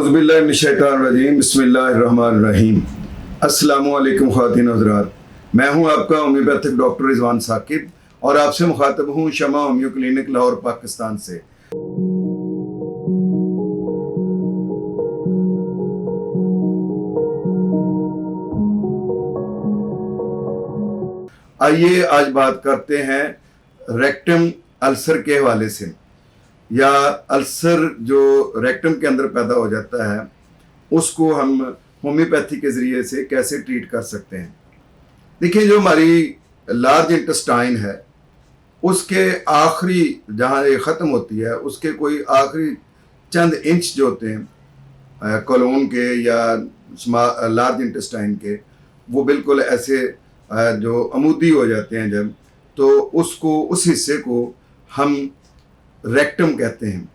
औज़ुबिल्लाहिमिनश्शैतानिर्रजीम बिस्मिल्लाहिर्रहमानिर्रहीम। अस्सलामु अलैकुम ख़वातीन हज़रात, मैं हूं आपका होम्योपैथिक डॉक्टर रिजवान साकिब और आपसे मुखातब हूं शमा होम्यो क्लिनिक लाहौर पाकिस्तान से। आइए आज बात करते हैं रेक्टम अल्सर के हवाले से, या अल्सर जो रेक्टम के अंदर पैदा हो जाता है उसको हम होम्योपैथी के ज़रिए से कैसे ट्रीट कर सकते हैं। देखिए, जो हमारी लार्ज इंटेस्टाइन है उसके आखिरी जहाँ ये ख़त्म होती है उसके कोई आखिरी चंद इंच जो होते हैं कोलोन के या लार्ज इंटेस्टाइन के, वो बिल्कुल ऐसे जो अमूदी हो जाते हैं जब, तो उसको उस हिस्से को हम रेक्टम कहते हैं।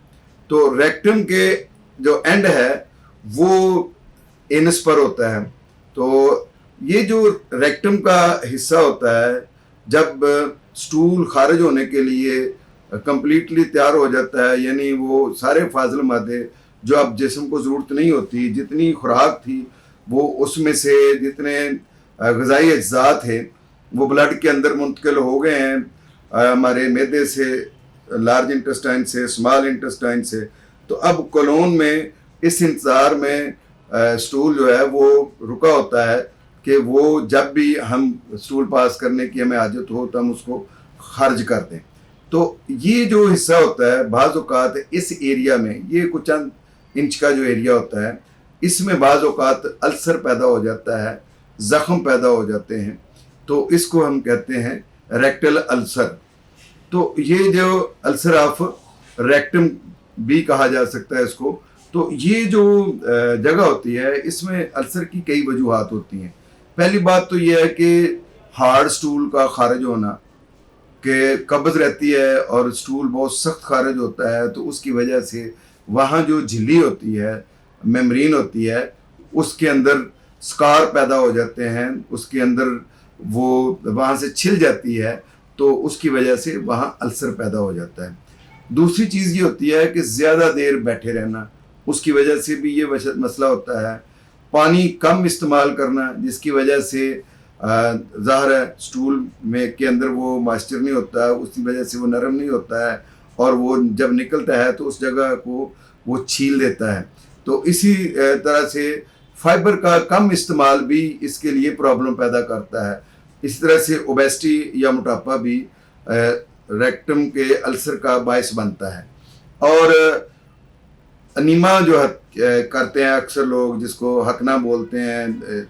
तो रेक्टम के जो एंड है वो एनस पर होता है। तो ये जो रेक्टम का हिस्सा होता है, जब स्टूल खारिज होने के लिए कंप्लीटली तैयार हो जाता है, यानी वो सारे फाजिल मादे जो अब जिस्म को ज़रूरत नहीं होती, जितनी खुराक थी वो उसमें से जितने ग़िज़ाई अज्जा थे वो ब्लड के अंदर मुंतकिल हो गए हैं हमारे मैदे से, लार्ज इंटेस्टाइन से, स्मॉल इंटेस्टाइन से। तो अब कोलोन में इस इंतज़ार में स्टूल जो है वो रुका होता है कि वो जब भी हम स्टूल पास करने की हमें आदत हो तो हम उसको खारिज कर दें। तो ये जो हिस्सा होता है बाज़ औक़ात इस एरिया में, ये कुछ चंद इंच का जो एरिया होता है, इसमें बाज़ औक़ात अल्सर पैदा हो जाता है, ज़ख़म पैदा हो जाते हैं। तो इसको हम कहते हैं रेक्टल अल्सर। तो ये जो अल्सर ऑफ रेक्टम भी कहा जा सकता है इसको। तो ये जो जगह होती है इसमें अल्सर की कई वजूहात होती हैं। पहली बात तो ये है कि हार्ड स्टूल का खारिज होना, कि कब्ज़ रहती है और स्टूल बहुत सख्त खारिज होता है, तो उसकी वजह से वहाँ जो झिल्ली होती है, मेम्ब्रेन होती है, उसके अंदर स्कार पैदा हो जाते हैं, उसके अंदर वो वहाँ से छिल जाती है, तो उसकी वजह से वहाँ अल्सर पैदा हो जाता है। दूसरी चीज़ ये होती है कि ज़्यादा देर बैठे रहना, उसकी वजह से भी ये मसला होता है। पानी कम इस्तेमाल करना, जिसकी वजह से ज़ाहिर है स्टूल में के अंदर वो मॉइस्चर नहीं होता है, उसकी वजह से वो नरम नहीं होता है और वो जब निकलता है तो उस जगह को वो छील देता है। तो इसी तरह से फाइबर का कम इस्तेमाल भी इसके लिए प्रॉब्लम पैदा करता है। इस तरह से ओबेसिटी या मोटापा भी रेक्टम के अल्सर का बायस बनता है। और अनीमा जो करते हैं अक्सर लोग, जिसको हकना बोलते हैं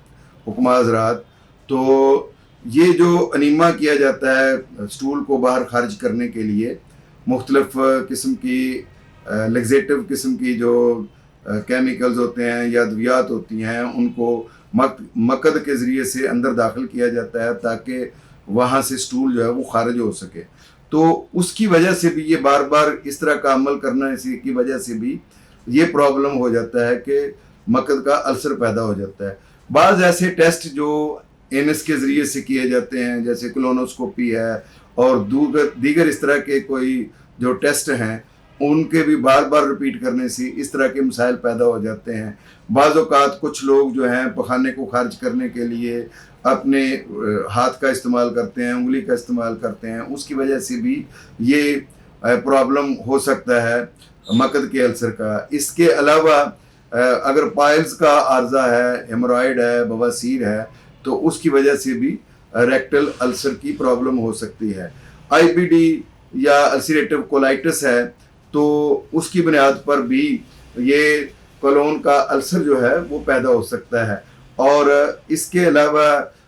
हुक्मा हज़रात, तो ये जो अनीमा किया जाता है स्टूल को बाहर खारिज करने के लिए, मुख्तलिफ किस्म की लेग्जेटिव किस्म की जो केमिकल्स होते हैं या अद्वियात होती हैं, उनको मकद के ज़रिए से अंदर दाखिल किया जाता है ताकि वहाँ से स्टूल जो है वो खारिज हो सके। तो उसकी वजह से भी ये बार बार इस तरह का अमल करना, इसी की वजह से भी ये प्रॉब्लम हो जाता है कि मकद का अल्सर पैदा हो जाता है। बाज़ ऐसे टेस्ट जो एनएस के ज़रिए से किए जाते हैं, जैसे कोलोनोस्कोपी है और दीगर इस तरह के कोई जो टेस्ट हैं, उनके भी बार बार रिपीट करने से इस तरह के मसाइल पैदा हो जाते हैं। बाज़ औक़ात कुछ लोग जो हैं पखाने को खारिज करने के लिए अपने हाथ का इस्तेमाल करते हैं, उंगली का इस्तेमाल करते हैं, उसकी वजह से भी ये प्रॉब्लम हो सकता है मकद के अल्सर का। इसके अलावा अगर पाइल्स का आर्जा है, हेमोरॉइड है, बवासीर है, तो उसकी वजह से भी रेक्टल अल्सर की प्रॉब्लम हो सकती है। आईबीडी या अल्सरेटिव कोलाइटिस है, तो उसकी बुनियाद पर भी ये कोलोन का अल्सर जो है वो पैदा हो सकता है। और इसके अलावा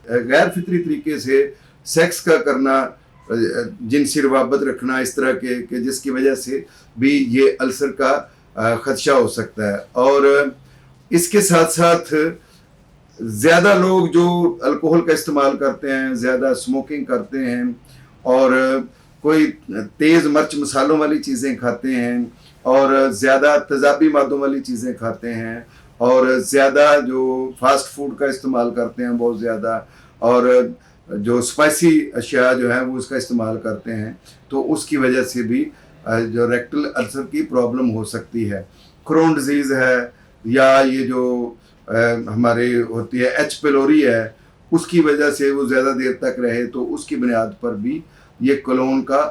गैर फितरी तरीके से सेक्स का करना, जिनसी रवाबत रखना इस तरह के जिसकी वजह से भी ये अल्सर का ख़दशा हो सकता है। और इसके साथ साथ ज़्यादा लोग जो अल्कोहल का इस्तेमाल करते हैं, ज़्यादा स्मोकिंग करते हैं और कोई तेज़ मिर्च मसालों वाली चीज़ें खाते हैं और ज़्यादा तेज़ाबी मादों वाली चीज़ें खाते हैं और ज़्यादा जो फास्ट फूड का इस्तेमाल करते हैं बहुत ज़्यादा, और जो स्पाइसी अशिया जो है वो उसका इस्तेमाल करते हैं, तो उसकी वजह से भी जो रेक्टल अल्सर की प्रॉब्लम हो सकती है। क्रोन डिजीज़ है یا یہ جو ہمارے ہوتی ہے ایچ پیلوری ہے اس کی وجہ سے وہ زیادہ دیر تک رہے تو اس کی بنیاد پر بھی یہ کولون کا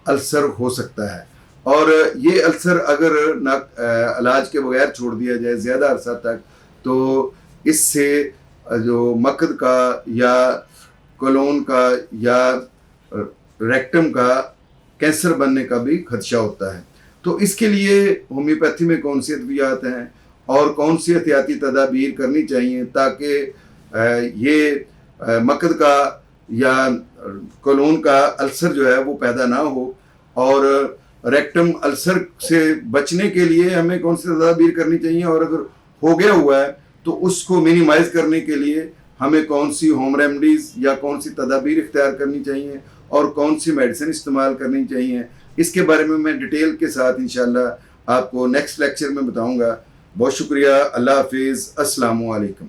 السر ہو سکتا ہے. اور یہ السر اگر علاج کے بغیر چھوڑ دیا جائے زیادہ عرصہ تک تو اس سے جو مقد کا یا کولون کا یا ریکٹم کا کینسر بننے کا بھی خدشہ ہوتا ہے. تو اس کے لیے ہومیوپیتھی میں کون سی ادویات ہیں اور کون سی احتیاطی تدابیر کرنی چاہیے تاکہ یہ مقد کا یا کولون کا السر جو ہے وہ پیدا نہ ہو. اور ریکٹم السر سے بچنے کے لیے ہمیں کون سی تدابیر کرنی چاہیے اور اگر ہو گیا ہوا ہے تو اس کو منیمائز کرنے کے لیے ہمیں کون سی ہوم ریمیڈیز یا کون سی تدابیر اختیار کرنی چاہیے اور کون سی میڈیسن استعمال کرنی چاہیے. اس کے بارے میں ڈیٹیل کے ساتھ انشاءاللہ آپ کو نیکسٹ لیکچر میں بتاؤں گا. بہت شکریہ. اللہ حافظ. السلام علیکم.